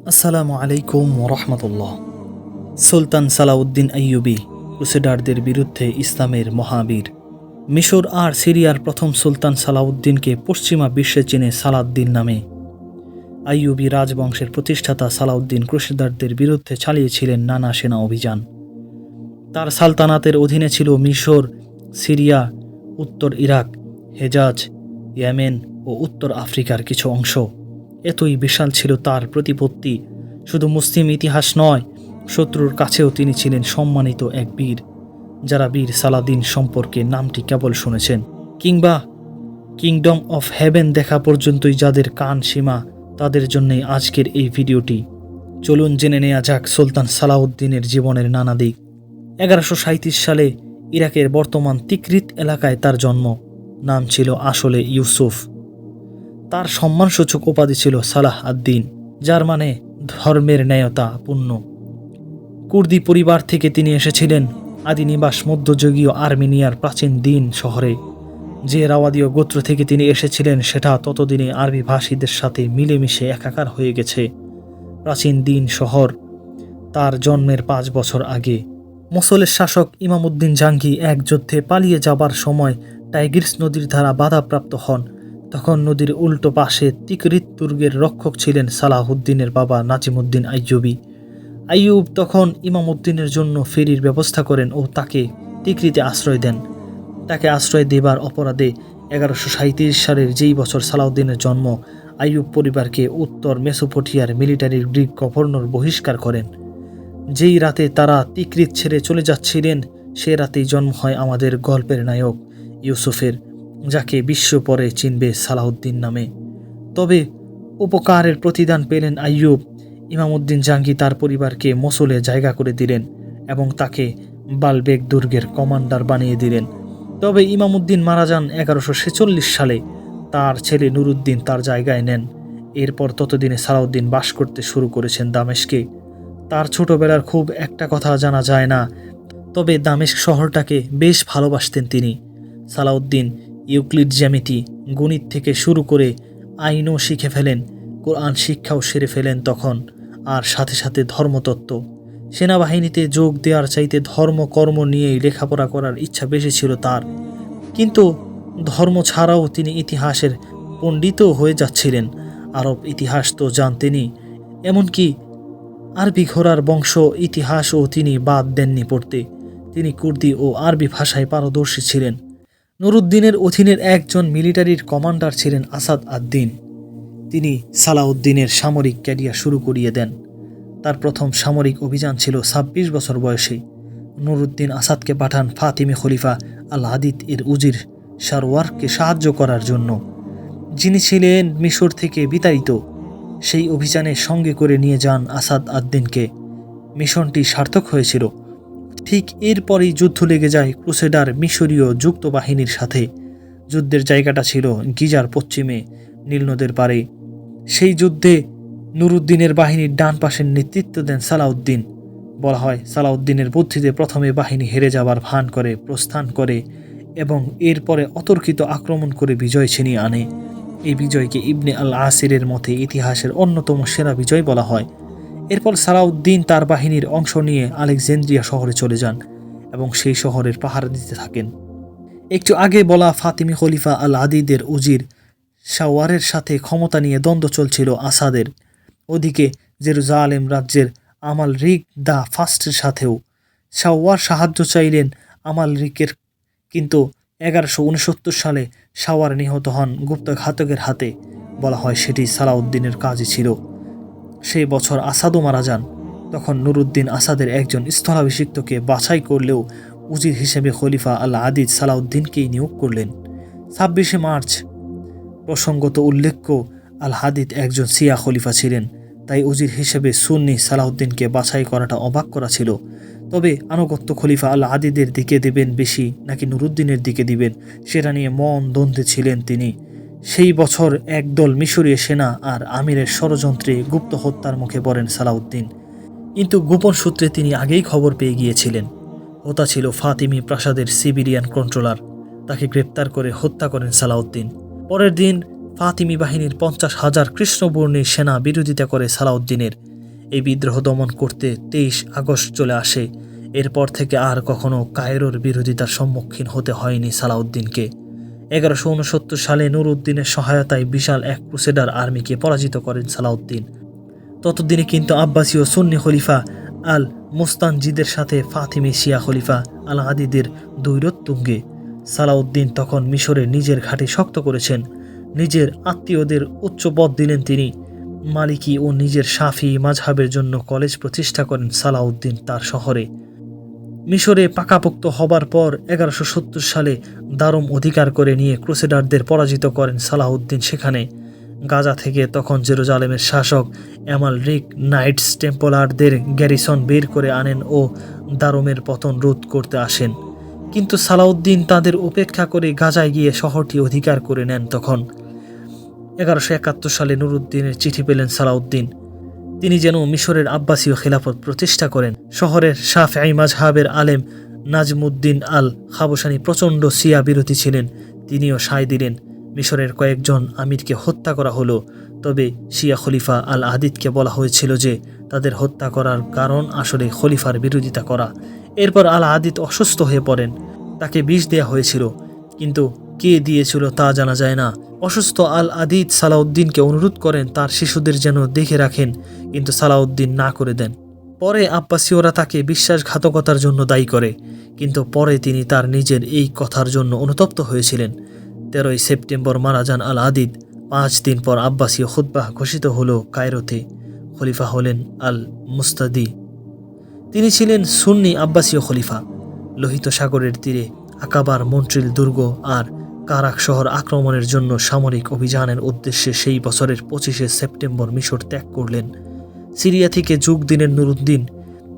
আসসালামু আলাইকুম ওরহমতুল্লাহ। সুলতান সালাউদ্দিন আইয়ুবী ক্রুসেডারদের বিরুদ্ধে ইসলামের মহাবীর। মিশর আর সিরিয়ার প্রথম সুলতান সালাউদ্দিনকে পশ্চিমা বিশ্বে চেনে সালাদ্দিন নামে। আইয়ুবী রাজবংশের প্রতিষ্ঠাতা সালাউদ্দিন ক্রুসেডারদের বিরুদ্ধে চালিয়েছিলেন নানা সেনা অভিযান। তার সালতানাতের অধীনে ছিল মিশর, সিরিয়া, উত্তর ইরাক, হেজাজ, ইয়েমেন ও উত্তর আফ্রিকার কিছু অংশ। এতই বিশাল ছিল তার প্রতিপত্তি। শুধু মুসলিম ইতিহাস নয়, শত্রুর কাছেও তিনি ছিলেন সম্মানিত এক বীর। যারা বীর সালাদিন সম্পর্কে নামটি কেবল শুনেছেন কিংবা কিংডম অফ হেভেন দেখা পর্যন্তই যাদের কান সীমা, তাদের জন্যই আজকের এই ভিডিওটি। চলুন জেনে নেওয়া যাক সুলতান সালাউদ্দিনের জীবনের নানা দিক। 1137 সালে ইরাকের বর্তমান তিকরিত এলাকায় তার জন্ম। নাম ছিল আসলে ইউসুফ। তার সম্মানসূচক উপাধি ছিল সালাহ আদ-দিন, যার মানে ধর্মের ন্যায়তা পূর্ণ। কুর্দি পরিবার থেকে তিনি এসেছিলেন। আদি নিবাস মধ্যযুগীয় আর্মেনিয়ার প্রাচীন দিন শহরে। যে রাওয়াদীয় গোত্র থেকে তিনি এসেছিলেন সেটা ততদিনে আরবি ভাষীদের সাথে মিলেমিশে একাকার হয়ে গেছে। প্রাচীন দিন শহর তার জন্মের 5 বছর আগে। মোসলের শাসক ইমামউদ্দিন জাঙ্গি এক যুদ্ধে পালিয়ে যাবার সময় টাইগ্রিস নদীর ধারা বাধাপ্রাপ্ত হন। তখন নদীর উল্টো পাশে তিকরিত দুর্গের রক্ষক ছিলেন সালাহউদ্দিনের বাবা নাজিমউদ্দিন আইয়ুবী। আইয়ুব তখন ইমামউদ্দিনের জন্য ফেরির ব্যবস্থা করেন ও তাকে তিকরিতে আশ্রয় দেন। তাকে আশ্রয় দেবার অপরাধে 1137 সালের যেই বছর সালাউদ্দিনের জন্ম, আইয়ুব পরিবারকে উত্তর মেসোপটেমিয়ার মিলিটারি গ্রিক গভর্নর বহিষ্কার করেন। যেই রাতে তারা তিকরিত ছেড়ে চলে যাচ্ছিলেন, সে রাতেই জন্ম হয় আমাদের গল্পের নায়ক ইউসুফের, যাকে বিশ্ব পরে চিনবে সালাউদ্দিন নামে। তবে উপকারের প্রতিদান পেলেন আইয়ুব। ইমামউদ্দিন জাঙ্গি তার পরিবারকে মোসুলে জায়গা করে দিলেন এবং তাকে বালবেক দুর্গের কমান্ডার বানিয়ে দিলেন। তবে ইমামউদ্দিন মারা যান 1146 সালে। তার ছেলে নুরউদ্দিন তার জায়গায় নেন। এরপর ততদিনে সালাউদ্দিন বাস করতে শুরু করেছেন দামেস্কে। তার ছোটবেলার খুব একটা কথা জানা যায় না, তবে দামেস্ক শহরটাকে বেশ ভালোবাসতেন তিনি। সালাউদ্দিন ইউক্লিড জ্যামিতি, গণিত থেকে শুরু করে আইনও শিখে ফেলেন, কোরআন শিক্ষাও সেরে ফেলেন তখন। আর সাথে সাথে ধর্মতত্ত্ব। সেনাবাহিনীতে যোগ দেওয়ার চাইতে ধর্মকর্ম নিয়েই লেখাপড়া করার ইচ্ছা বেশি ছিল তার। কিন্তু ধর্ম ছাড়াও তিনি ইতিহাসের পণ্ডিতও হয়ে যাচ্ছিলেন। আরব ইতিহাস তো জানতেনই, এমনকি আরবি ঘোড়ার বংশ ইতিহাসও তিনি বাদ দেননি পড়তে। তিনি কুর্দি ও আরবি ভাষায় পারদর্শী ছিলেন। নুরউদ্দিনের অধীনের একজন মিলিটারির কমান্ডার ছিলেন আসাদ আদ-দিন। তিনি সালাউদ্দিনের সামরিক ক্যারিয়ার শুরু করিয়ে দেন। তার প্রথম সামরিক অভিযান ছিল 26 বছর বয়সে। নুরউদ্দিন আসাদকে পাঠান ফাতিমি খলিফা আল-আদিদ এর উজির সারওয়ারকে সাহায্য করার জন্য, যিনি ছিলেন মিশর থেকে বিতাড়িত। সেই অভিযানে সঙ্গে করে নিয়ে যান আসাদ আদ-দিনকে। মিশনটি সার্থক হয়েছিল। ঠিক এরপরই যুদ্ধ লেগে যায় ক্রুসেডার মিশরীয় যুক্ত বাহিনীর সাথে। যুদ্ধের জায়গাটা ছিল গিজার পশ্চিমে, নীল নদের পারে। সেই যুদ্ধে নুরউদ্দিনের বাহিনীর ডান পাশের নেতৃত্ব দেন সালাউদ্দিন। বলা হয় সালাউদ্দিনের বুদ্ধিতে প্রথমে বাহিনী হেরে যাবার ভান করে প্রস্থান করে এবং এরপরে অতর্কিত আক্রমণ করে বিজয় ছিনিয়ে আনে। এই বিজয়কে ইবনে আল আসিরের মতে ইতিহাসের অন্যতম সেরা বিজয় বলা হয়। এরপর সালাউদ্দিন তার বাহিনীর অংশ নিয়ে আলেকজান্দ্রিয়া শহরে চলে যান এবং সেই শহরের পাহারা দিতে থাকেন। একটু আগে বলা ফাতিমি খলিফা আল-আদিদের উজির শাওয়ারের সাথে ক্ষমতা নিয়ে দ্বন্দ্ব চলছিল আসাদের। ওদিকে জেরুজালেম রাজ্যের আমালরিক দা ফার্স্টের সাথেও শাওয়ার সাহায্য চাইলেন আমালরিকের, কিন্তু 1169 সালে শাওয়ার নিহত হন গুপ্তঘাতকের হাতে। বলা হয় সেটি সালাউদ্দিনের কাজই ছিল। সেই বছর আসাদও মারা যান। তখন নুরউদ্দিন আসাদের একজন স্থলাভিষিক্তকে বাছাই করলেও উজির হিসেবে খলিফা আল-আদিদ সালাউদ্দিনকেই নিয়োগ করলেন। 26 মার্চ। প্রসঙ্গত উল্লেখ্য, আল-আদিদ একজন শিয়া খলিফা ছিলেন, তাই উজির হিসেবে সুন্নি সালাউদ্দিনকে বাছাই করাটা অবাক করা ছিল। তবে আনুগত্য খলিফা আল-আদিদের দিকে দেবেন বেশি নাকি নুরউদ্দিনের দিকে দিবেন, সেটা নিয়ে মন দ্বন্দ্বে ছিলেন তিনি। সেই বছর একদল মিশরীয় সেনা আর আমিরের ষড়যন্ত্রে গুপ্ত হত্যার মুখে পড়েন সালাউদ্দিন। কিন্তু গোপন সূত্রে তিনি আগেই খবর পেয়ে গিয়েছিলেন। হোতা ছিল ফাতিমি প্রাসাদের সিবিরিয়ান কন্ট্রোলার। তাকে গ্রেপ্তার করে হত্যা করেন সালাউদ্দিন। পরের দিন ফাতিমি বাহিনীর 50,000 কৃষ্ণবর্ণী সেনা বিরোধিতা করে সালাউদ্দিনের। এই বিদ্রোহ দমন করতে 23 আগস্ট চলে আসে। এরপর থেকে আর কখনো কায়রোর বিরোধিতার সম্মুখীন হতে হয়নি সালাউদ্দিনকে। 1169 সালে নুরউদ্দিনের সহায়তায় বিশাল এক ক্রুসেডার আর্মিকে পরাজিত করেন সালাউদ্দিন। ততদিনে কিন্তু আব্বাসীয় সুন্নি খলিফা আল মুস্তানজিদের সাথে ফাতিমি শিয়া খলিফা আল আদিদের দ্বৈরথ-তুঙ্গে। সালাউদ্দিন তখন মিশরে নিজের ঘাঁটি শক্ত করেছেন। নিজের আত্মীয়দের উচ্চ পদ দিলেন তিনি। মালিকি ও নিজের শাফি মাযহাবের জন্য কলেজ প্রতিষ্ঠা করেন সালাউদ্দিন তার শহরে। মিশরে পাকাপোক্ত হবার পর 1170 সালে দারুম অধিকার করে নিয়ে ক্রুসেডারদের পরাজিত করেন সালাউদ্দিন সেখানে। গাজা থেকে তখন জেরুজালেমের শাসক অ্যামালরিক নাইটস টেম্পলারদের গ্যারিসন বের করে আনেন ও দারুমের পতন রোধ করতে আসেন। কিন্তু সালাউদ্দিন তাদের উপেক্ষা করে গাজায় গিয়ে শহরটি অধিকার করে নেন। তখন 1171 সালে নুরউদ্দিনের চিঠি পেলেন সালাউদ্দিন। তিনি যেন মিশরের আব্বাসীয় খিলাফত প্রতিষ্ঠা করেন। শহরের শাফিঈ মাযহাবের আলেম নাজমুদ্দিন আল খাবসানী প্রচণ্ড শিয়া বিরোধী ছিলেন। তিনিও সায় দিলেন। মিশরের কয়েকজন আমিরকে হত্যা করা হলো। তবে শিয়া খলিফা আল আদিদকে বলা হয়েছিল যে তাদের হত্যা করার কারণ আসলে খলিফার বিরোধিতা করা। এরপর আল আদিদ অসুস্থ হয়ে পড়েন। তাকে বিষ দেয়া হয়েছিল, কিন্তু কে দিয়েছিল তা জানা যায় না। অসুস্থ আল আদিদ সালাউদ্দিনকে অনুরোধ করেন তার শিশুদের যেন দেখে রাখেন, কিন্তু সালাউদ্দিন না করে দেন। পরে আব্বাসীয়রা তাকে বিশ্বাসঘাতকতার জন্য দায়ী করে, কিন্তু পরে তিনি তার নিজের এই কথার জন্য অনুতপ্ত হয়েছিলেন। 13 সেপ্টেম্বর মারা যান আল আদিদ। 5 দিন পর আব্বাসীয় খুতবাহ ঘোষিত হলো কায়রোতে। খলিফা হলেন আল মুস্তাদি। তিনি ছিলেন সুন্নি আব্বাসীয় খলিফা। লোহিত সাগরের তীরে আকাবার মন্ট্রিল দুর্গ আর কারাক শহর আক্রমণের জন্য সামরিক অভিযানের উদ্দেশ্যে সেই বছরের 25 সেপ্টেম্বর মিশর ত্যাগ করলেন। সিরিয়া থেকে যোগ দিলেন নুরউদ্দিন,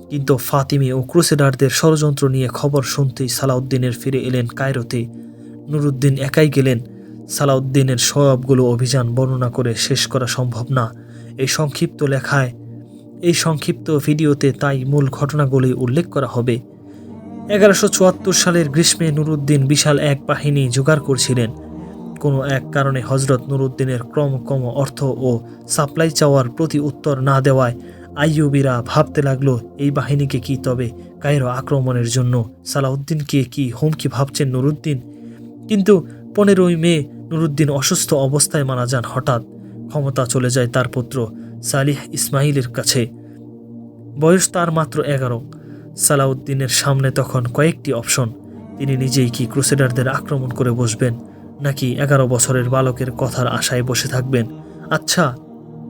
কিন্তু ফাতিমি ও ক্রুসেডারদের ষড়যন্ত্র নিয়ে খবর শুনতেই সালাউদ্দিনের ফিরে এলেন কায়রোতে। নুরউদ্দিন একাই গেলেন। সালাউদ্দিনের সবগুলো অভিযান বর্ণনা করে শেষ করা সম্ভব না এই সংক্ষিপ্ত ভিডিওতে, তাই মূল ঘটনাগুলি উল্লেখ করা হবে। 1174 সালের গ্রীষ্মে নুরউদ্দিন বিশাল এক বাহিনী জোগাড় করছিলেন। কোনো এক কারণে হজরত নুরউদ্দিনের ক্রম অর্থ ও সাপ্লাই চাওয়ার প্রতি উত্তর না দেওয়ায় আইয়ুবীরা ভাবতে লাগলো এই বাহিনীকে কি তবে কায়রো আক্রমণের জন্য সালাউদ্দিনকে কি হুমকি ভাবছেন নুরউদ্দিন। কিন্তু 15 মে নুরউদ্দিন অসুস্থ অবস্থায় মারা যান। হঠাৎ ক্ষমতা চলে যায় তার পুত্র সালিহ ইসমাইলের কাছে। বয়স তার মাত্র 11। সালাউদ্দিনের সামনে তখন কয়েকটি অপশন। তিনি নিজেই কি ক্রুসেডারদের আক্রমণ করে বসবেন, নাকি 11 বছরের বালকের কথার আশায় বসে থাকবেন? আচ্ছা,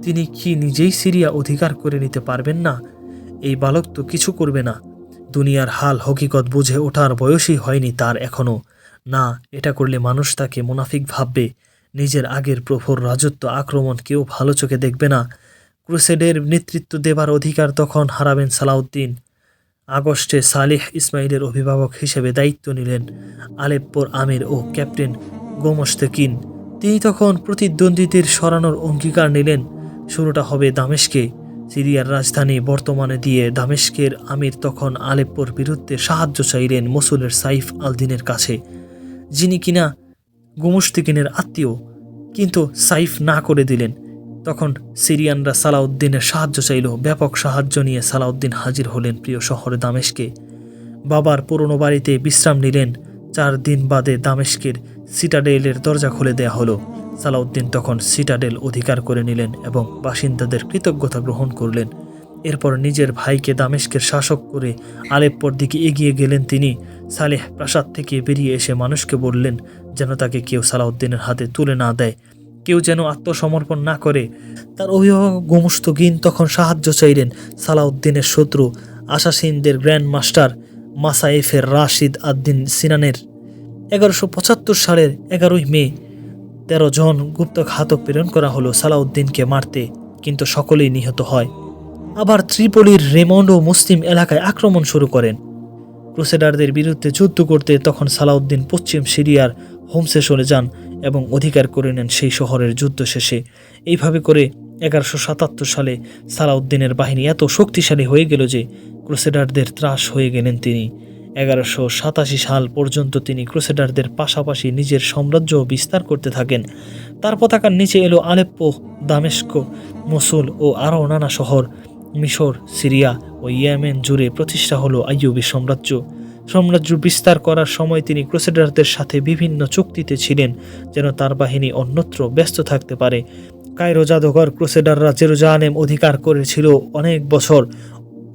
তিনি কি নিজেই সিরিয়া অধিকার করে নিতে পারবেন না? এই বালক তো কিছু করবে না। দুনিয়ার হাল হকিকত বুঝে ওঠার বয়সই হয়নি তার এখনও। না, এটা করলে মানুষ তাকে মুনাফিক ভাববে। নিজের আগের প্রভুর রাজত্ব আক্রমণ কেউ ভালো চোখে দেখবে না। ক্রুসেডের নেতৃত্ব দেবার অধিকার তখন হারাবেন সালাউদ্দিন। আগস্টে সালিহ ইসমাইলের অভিভাবক হিসেবে দায়িত্ব নিলেন আলেপ্পোর আমির ও ক্যাপ্টেন গোমস্তেকিন। তিনি তখন প্রতিদ্বন্দ্বীদের সরানোর অঙ্গীকার নিলেন। শুরুটা হবে দামেস্কে, সিরিয়ার রাজধানী বর্তমানে দিয়ে। দামেস্কের আমির তখন আলেপ্পোর বিরুদ্ধে সাহায্য চাইলেন মসুলের সাইফ আল দিনের কাছে, যিনি কিনা গোমস্তেকিনের আত্মীয়, কিন্তু সাইফ না করে দিলেন। তখন সিরিয়ানরা সালাউদ্দিনের সাহায্য চাইল। ব্যাপক সাহায্য নিয়ে সালাউদ্দিন হাজির হলেন প্রিয় শহর দামেস্কে। বাবার পুরনো বাড়িতে বিশ্রাম নিলেন। 4 দিন বাদে দামেস্কের সিটাডেলের দরজা খুলে দেয়া হলো। সালাউদ্দিন তখন সিটাডেল অধিকার করে নিলেন এবং বাসিন্দাদের কৃতজ্ঞতা গ্রহণ করলেন। এরপর নিজের ভাইকে দামেস্কের শাসক করে আলেপ্পোর দিকে এগিয়ে গেলেন তিনি। সালেহ প্রাসাদ থেকে বেরিয়ে এসে মানুষকে বললেন যেন তাকে কেউ সালাউদ্দিনের হাতে তুলে না দেয়, কেউ যেন আত্মসমর্পণ না করে। তার অভিভাবক গোমস্তেকিন তখন সাহায্য চাইলেন সালাউদ্দিনের শত্রু আসাসিনদের গ্র্যান্ড মাস্টার মাসায়েফের রাশিদ আদ-দিন সিনানের। 1175 সালের 11 মে 13 জন গুপ্ত ঘাতক প্রেরণ করা হলো সালাউদ্দিনকে মারতে, কিন্তু সকলেই নিহত হয়। আবার ত্রিপোলির রেমন্ড ও মুসলিম এলাকায় আক্রমণ শুরু করেন ক্রুসেডারদের বিরুদ্ধে যুদ্ধ করতে। তখন সালাউদ্দিন পশ্চিম সিরিয়ার হোমসে চলে যান এবং অধিকার করে নেন সেই শহরের যুদ্ধ শেষে। এইভাবে করে 1177 সালে সালাউদ্দিনের বাহিনী এত শক্তিশালী হয়ে গেল যে ক্রুসেডারদের ত্রাস হয়ে গেলেন তিনি। 1187 সাল পর্যন্ত তিনি ক্রুসেডারদের পাশাপাশি নিজের সাম্রাজ্য বিস্তার করতে থাকেন। তার পতাকার নিচে এলো আলেপ্পো, দামেস্ক, মসুল ও আরও নানা শহর। মিশর, সিরিয়া ও ইয়েমেন জুড়ে প্রতিষ্ঠা হলো আইয়ুবী সাম্রাজ্য। সাম্রাজ্য বিস্তার করার সময় তিনি ক্রুসেডারদের সাথে বিভিন্ন চুক্তিতে ছিলেন যেন তার বাহিনী অন্যত্র ব্যস্ত থাকতে পারে। কায়রো জাদুঘর ক্রুসেডাররা জেরুজালেম অধিকার করেছিল অনেক বছর।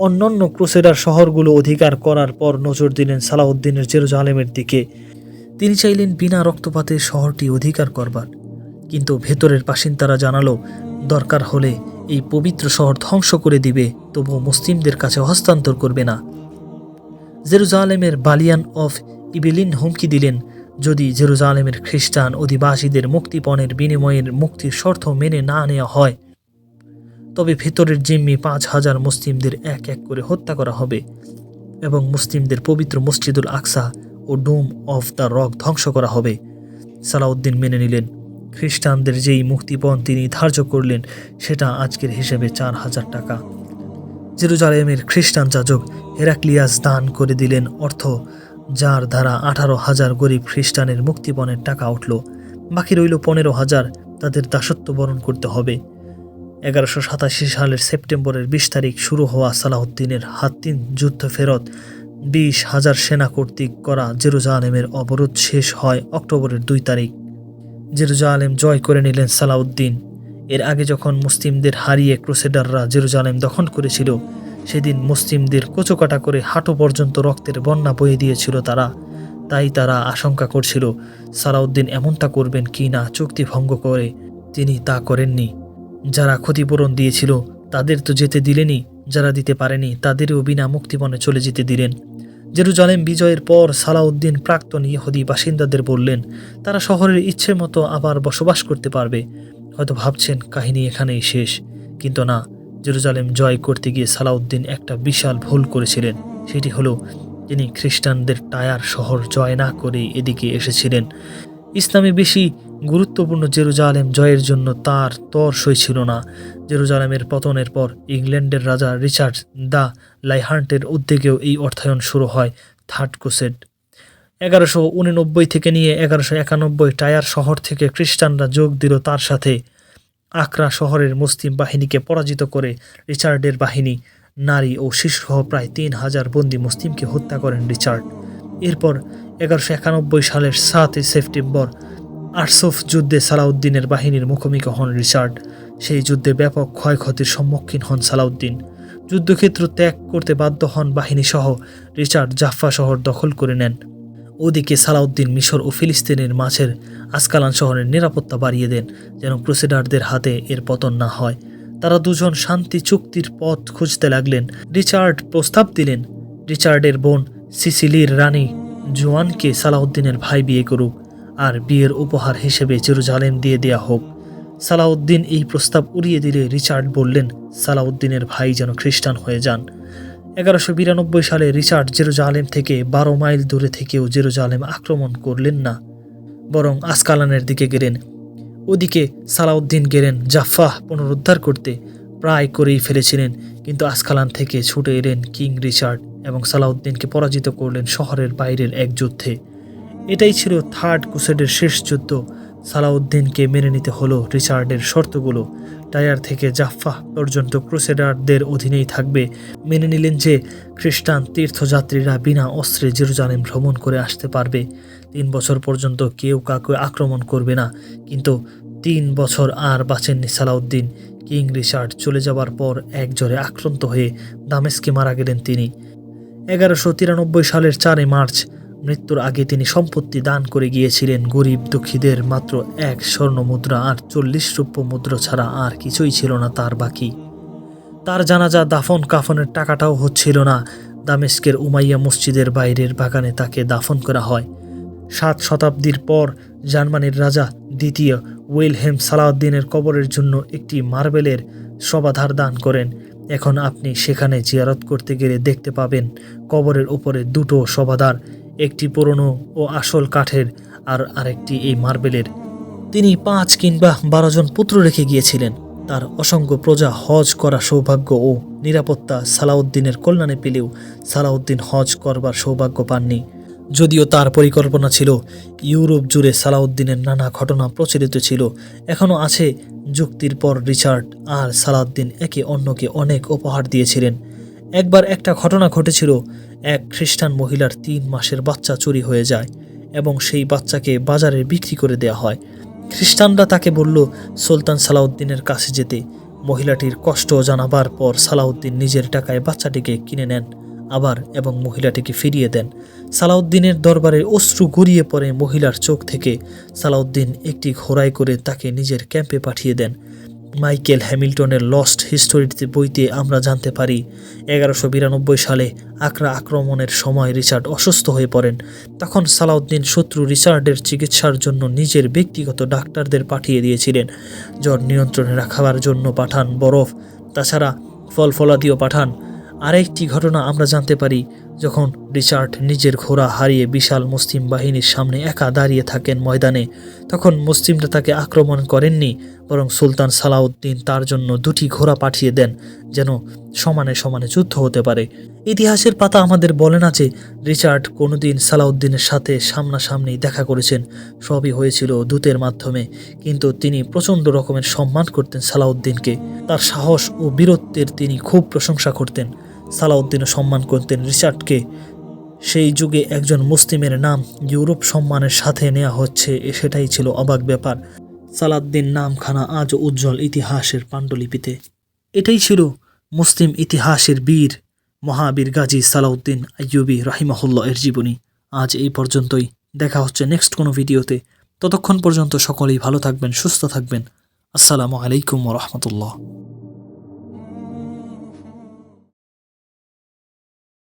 অন্যান্য ক্রুসেডার শহরগুলো অধিকার করার পর নজর দিলেন সালাউদ্দিনের জেরুজালেমের দিকে। তিনি চাইলেন বিনা রক্তপাতে শহরটি অধিকার করবার, কিন্তু ভেতরের বাসিন্দারা জানালো দরকার হলে এই পবিত্র শহর ধ্বংস করে দিবে, তবুও মুসলিমদের কাছে হস্তান্তর করবে না। জেরুজালেমের বালিয়ান অফ ইবেলিন হুমকি দিলেন, যদি জেরুজালেমের খ্রিস্টান অধিবাসীদের মুক্তিপণের বিনিময়ের মুক্তির শর্ত মেনে না নেওয়া হয়, তবে ভেতরের জিম্মি 5,000 মুসলিমদের এক এক করে হত্যা করা হবে এবং মুসলিমদের পবিত্র মসজিদুল আকসা ও ডোম অফ দ্য রক ধ্বংস করা হবে। সালাউদ্দিন মেনে নিলেন। খ্রিস্টানদের যেই মুক্তিপণ তিনি ধার্য করলেন সেটা আজকের হিসেবে 4,000 টাকা। জেরুজালেমের খ্রিস্টান যাজক হেরাক্লিয়াস দান করে দিলেন অর্থ, যার দ্বারা 18,000 গরিব খ্রিস্টানের মুক্তিপণের টাকা উঠল। বাকি রইল 15,000, তাদের দাসত্ব বরণ করতে হবে। 1187 সালের সেপ্টেম্বরের 20 তারিখ শুরু হওয়া সালাউদ্দিনের হাত্তিন যুদ্ধ ফেরত 20,000 সেনা কর্তৃক করা জেরুজালেমের অবরোধ শেষ হয় অক্টোবরের 2 তারিখ। জেরুজালেম জয় করে নিলেন সালাউদ্দিন। এর আগে যখন মুসলিমদের হারিয়ে ক্রুসেডাররা জেরুজালেম দখল করেছিল, সেদিন মুসলিমদের কোচকাটা করে হাঁটু পর্যন্ত রক্তের বন্যা বয়ে দিয়েছিল তারা। তাই তারা আশঙ্কা করছিল সালাউদ্দিন এমনটা করবেন কি না চুক্তি ভঙ্গ করে। তিনি তা করেননি। যারা ক্ষতিপূরণ দিয়েছিল তাদের তো যেতে দিলেনই, যারা দিতে পারেনি তাদেরও বিনা মুক্তিপণে চলে যেতে দিলেন। জেরুজালেম বিজয়ের পর সালাউদ্দিন প্রাক্তন ইহুদি বাসিন্দাদের বললেন তারা শহরের ইচ্ছে মতো আবার বসবাস করতে পারবে। হয়তো ভাবছেন কাহিনী এখানেই শেষ, কিন্তু না। জেরুজালেম জয় করতে গিয়ে সালাউদ্দিন একটা বিশাল ভুল করেছিলেন। সেটি হলো তিনি খ্রিস্টানদের টায়ার শহর জয় না করেই এদিকে এসেছিলেন। ইসলামে বেশি গুরুত্বপূর্ণ জেরুজালেম জয়ের জন্য তার তর সইছিল না। জেরুজালেমের পতনের পর ইংল্যান্ডের রাজা রিচার্ড দ্য লাইহান্টের উদ্যোগেও এই অর্থায়ন শুরু হয় থার্ড ক্রুসেড। 1189 থেকে নিয়ে 1191 টায়ার শহর থেকে খ্রিস্টানরা যোগ দিল তার সাথে। আকরা শহরের মুসলিম বাহিনীকে পরাজিত করে রিচার্ডের বাহিনী নারী ও শিশুসহ প্রায় 3,000 বন্দী মুসলিমকে হত্যা করেন রিচার্ড। এরপর 1191 সালের 7 সেপ্টেম্বর আরসফ যুদ্ধে সালাউদ্দিনের বাহিনীর মুখোমুখি হন রিচার্ড। সেই যুদ্ধে ব্যাপক ক্ষয়ক্ষতির সম্মুখীন হন সালাউদ্দিন। যুদ্ধক্ষেত্র ত্যাগ করতে বাধ্য হন বাহিনীসহ। রিচার্ড জাফা শহর দখল করে নেন। ওদিকে সালাউদ্দিন মিশর ও ফিলিস্তিনের মাঝের আসকালান শহরের নিরাপত্তা বাড়িয়ে দেন যেন ক্রুসেডারদের হাতে এর পতন না হয়। তারা দুজন শান্তি চুক্তির পথ খুঁজতে লাগলেন। রিচার্ড প্রস্তাব দিলেন রিচার্ডের বোন সিসিলির রানী জোয়ানকে সালাউদ্দিনের ভাই বিয়ে করুক, আর বিয়ের উপহার হিসেবে জেরুজালেম দিয়ে দেয়া হোক। সালাউদ্দিন এই প্রস্তাব উড়িয়ে দিলে রিচার্ড বললেন সালাউদ্দিনের ভাই যেন খ্রিস্টান হয়ে যান। 1192 সালে রিচার্ড জেরুজালেম থেকে 12 মাইল দূরে থেকেও জেরুজালেম আক্রমণ করলেন না, বরং আসকালানের দিকে গেলেন। ওদিকে সালাউদ্দিন গেলেন জাফা পুনরুদ্ধার করতে। প্রায় করেই ফেলেছিলেন, কিন্তু আসকালান থেকে ছুটে এলেন কিং রিচার্ড এবং সালাউদ্দিনকে পরাজিত করলেন শহরের বাইরের এক যুদ্ধে। এটাই ছিল থার্ড ক্রুসেডের শেষ যুদ্ধ। সালাউদ্দিনকে মেনে নিতে হলো রিচার্ডের শর্তগুলো। টায়ার থেকে জাফা পর্যন্ত ক্রুসেডারদের অধীনেই থাকবে। মেনে নিলেন যে খ্রিস্টান তীর্থযাত্রীরা বিনা অস্ত্রে জেরুজালেম ভ্রমণ করে আসতে পারবে। 3 বছর পর্যন্ত কেউ কাউকে আক্রমণ করবে না। কিন্তু 3 বছর আর বাঁচেননি সালাউদ্দিন। কিং রিচার্ড চলে যাবার পর একজোরে আক্রান্ত হয়ে দামেস্কে মারা গেলেন তিনি। 1193 সালের 4 মার্চ মৃত্যুর আগে তিনি সম্পত্তি দান করে গিয়েছিলেন গরিব দুঃখীদের। মাত্র 1 স্বর্ণ মুদ্রা আর 40 রৌপ্য মুদ্রা ছাড়া আর কিছুই ছিল না তার বাকি। তার জানাজা দাফন কাফনের টাকাটাও হচ্ছিল না। দামেস্কের উমাইয়া মসজিদের বাইরের বাগানে তাকে দাফন করা হয়। 7 শতাব্দীর পর জার্মানির রাজা দ্বিতীয় উইলহেম সালাউদ্দিনের কবরের জন্য একটি মার্বেলের শবাধার দান করেন। এখন আপনি সেখানে জিয়ারত করতে গেলে দেখতে পাবেন কবরের উপরে 2টো শবাধার, একটি পুরনো ও আসল কাঠের আর আরেকটি এই মার্বেলের। তিনি 5 কিংবা 12 জন পুত্র রেখে গিয়েছিলেন। তার অসংখ্য প্রজা হজ করা সৌভাগ্য ও নিরাপত্তা সালাউদ্দিনের কল্যাণে পেলেও সালাউদ্দিন হজ করবার সৌভাগ্য পাননি। যদিও তার পরিকল্পনা ছিল ইউরোপ জুড়ে সালাউদ্দিনের নানা ঘটনা প্রচলিত ছিল, এখনও আছে। যুক্তির পর রিচার্ড আর সালাউদ্দিন একে অন্যকে অনেক উপহার দিয়েছিলেন। একবার একটা ঘটনা ঘটেছিল। এক খ্রিস্টান মহিলার 3 মাসের বাচ্চা চুরি হয়ে যায় এবং সেই বাচ্চাকে বাজারে বিক্রি করে দেওয়া হয়। খ্রিস্টানরা তাকে বলল সুলতান সালাউদ্দিনের কাছে যেতে। মহিলাটির কষ্ট জানাবার পর সালাউদ্দিন নিজের টাকায় বাচ্চাটিকে কিনে নেন আবার এবং মহিলাটিকে ফিরিয়ে দেন। সালাউদ্দিনের দরবারে অশ্রু গড়িয়ে পড়ে মহিলার চোখ থেকে। সালাউদ্দিন একটি ঘোড়ায় করে তাকে নিজের ক্যাম্পে পাঠিয়ে দেন। মাইকেল হ্যামিল্টনের লস্ট হিস্টোরিতে বইতে আমরা জানতে পারি 1192 সালে আকরা আক্রমণের সময় রিচার্ড অসুস্থ হয়ে পড়েন। তখন সালাউদ্দিন শত্রু রিচার্ডের চিকিৎসার জন্য নিজের ব্যক্তিগত ডাক্তারদের পাঠিয়ে দিয়েছিলেন। জ্বর নিয়ন্ত্রণে রাখার জন্য পাঠান বরফ, তাছাড়া ফল ফলাদিও পাঠান। আরেকটি ঘটনা আমরা জানতে পারি, যখন রিচার্ড নিজের ঘোড়া হারিয়ে বিশাল মুসলিম বাহিনীর সামনে একা দাঁড়িয়ে থাকেন ময়দানে, তখন মুসলিমরা তাকে আক্রমণ করেননি, বরং সুলতান সালাউদ্দিন তার জন্য 2টি ঘোড়া পাঠিয়ে দেন যেন সমানে সমানে যুদ্ধ হতে পারে। ইতিহাসের পাতা আমাদের বলে না যে রিচার্ড কোনোদিন সালাউদ্দিনের সাথে সামনাসামনি দেখা করেছেন, সবই হয়েছিল দূতের মাধ্যমে। কিন্তু তিনি প্রচণ্ড রকমের সম্মান করতেন সালাউদ্দিনকে, তার সাহস ও বীরত্বের তিনি খুব প্রশংসা করতেন। সালাউদ্দিনও সম্মান করতেন রিচার্ডকে। সেই যুগে একজন মুসলিমের নাম ইউরোপ সম্মানের সাথে নেওয়া হচ্ছে, সেটাই ছিল অবাক ব্যাপার। সালাউদ্দিন নামখানা আজও উজ্জ্বল ইতিহাসের পাণ্ডুলিপিতে। এটাই ছিল মুসলিম ইতিহাসের বীর মহাবীর গাজী সালাউদ্দিন আইয়ুবী রাহিমাহুল্লাহ এর জীবনী। আজ এই পর্যন্তই, দেখা হচ্ছে নেক্সট কোনো ভিডিওতে। ততক্ষণ পর্যন্ত সকলেই ভালো থাকবেন, সুস্থ থাকবেন। আসসালামু আলাইকুম ওয়া রাহমাতুল্লাহ।